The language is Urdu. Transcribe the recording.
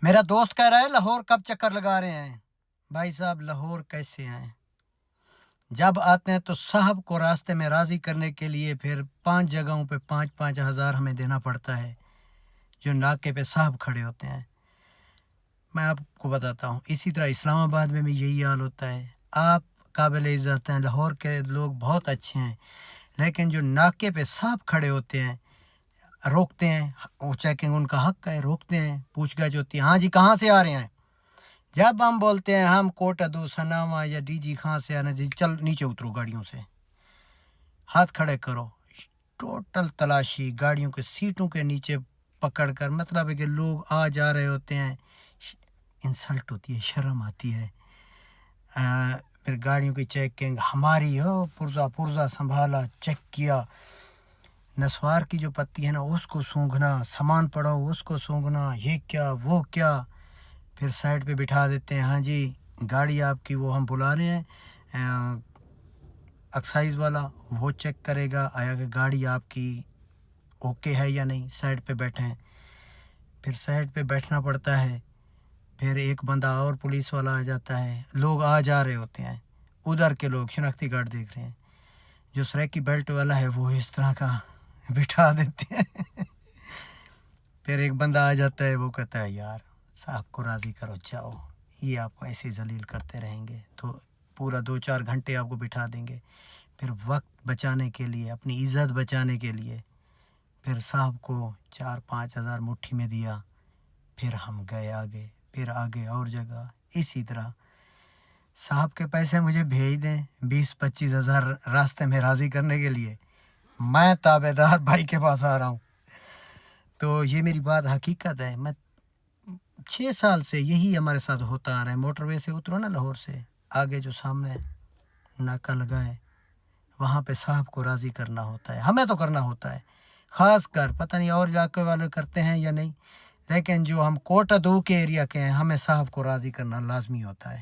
میرا دوست کہہ رہا ہے لاہور کب چکر لگا رہے ہیں؟ بھائی صاحب لاہور کیسے آئیں؟ جب آتے ہیں تو صاحب کو راستے میں راضی کرنے کے لیے پھر 5 جگہوں پہ 5-5 ہزار ہمیں دینا پڑتا ہے، جو ناکے پہ صاحب کھڑے ہوتے ہیں۔ میں آپ کو بتاتا ہوں، اسی طرح اسلام آباد میں بھی یہی حال ہوتا ہے۔ آپ قابل عزت ہیں، لاہور کے لوگ بہت اچھے ہیں، لیکن جو ناکے پہ صاحب کھڑے ہوتے ہیں روکتے ہیں، وہ چیکنگ ان کا حق ہے، روکتے ہیں، پوچھ گچھ ہوتی ہے، ہاں جی کہاں سے آ رہے ہیں؟ جب ہم بولتے ہیں ہم کوٹ ادو سناما یا ڈی جی خان سے آنا، جی چل نیچے اترو گاڑیوں سے، ہاتھ کھڑے کرو، ٹوٹل تلاشی گاڑیوں کے سیٹوں کے نیچے پکڑ کر، مطلب ہے کہ لوگ آ جا رہے ہوتے ہیں، انسلٹ ہوتی ہے، شرم آتی ہے۔ پھر گاڑیوں کی چیکنگ ہماری ہو، پرزا سنبھالا، چیک کیا، نسوار کی جو پتی ہے نا اس کو سونگھنا، سامان پڑا ہو اس کو سونگھنا، یہ کیا وہ کیا، پھر سائڈ پہ بٹھا دیتے ہیں، ہاں جی گاڑی آپ کی وہ ہم بلا رہے ہیں ایکسائز والا، وہ چیک کرے گا آیا کہ گاڑی آپ کی اوکے ہے یا نہیں، سائڈ پہ بیٹھیں، پھر سائڈ پہ بیٹھنا پڑتا ہے، پھر ایک بندہ اور پولیس والا آ جاتا ہے، لوگ آ جا رہے ہوتے ہیں، ادھر کے لوگ شناختی کارڈ دیکھ رہے ہیں، جو سریکی بیلٹ والا ہے وہ اس طرح کا بٹھا دیتے ہیں، پھر ایک بندہ آ جاتا ہے، وہ کہتا ہے یار صاحب کو راضی کرو، جاؤ، یہ آپ کو ایسے ذلیل کرتے رہیں گے، تو پورا 2-4 گھنٹے آپ کو بٹھا دیں گے، پھر وقت بچانے کے لیے، اپنی عزت بچانے کے لیے، پھر صاحب کو 4-5 ہزار مٹھی میں دیا، پھر ہم گئے آگے، پھر آگے اور جگہ، اسی طرح صاحب کے پیسے مجھے بھیج دیں 20-25 ہزار راستے میں راضی کرنے کے لیے، میں تابع دار بھائی کے پاس آ رہا ہوں۔ تو یہ میری بات حقیقت ہے، میں 6 سال سے یہی ہمارے ساتھ ہوتا آ رہا ہے، موٹر وے سے اترو نا لاہور سے، آگے جو سامنے ناکا لگا ہے وہاں پہ صاحب کو راضی کرنا ہوتا ہے، ہمیں تو کرنا ہوتا ہے، خاص کر پتہ نہیں اور علاقے والے کرتے ہیں یا نہیں، لیکن جو ہم کوٹ ادو کے ایریا کے ہیں ہمیں صاحب کو راضی کرنا لازمی ہوتا ہے۔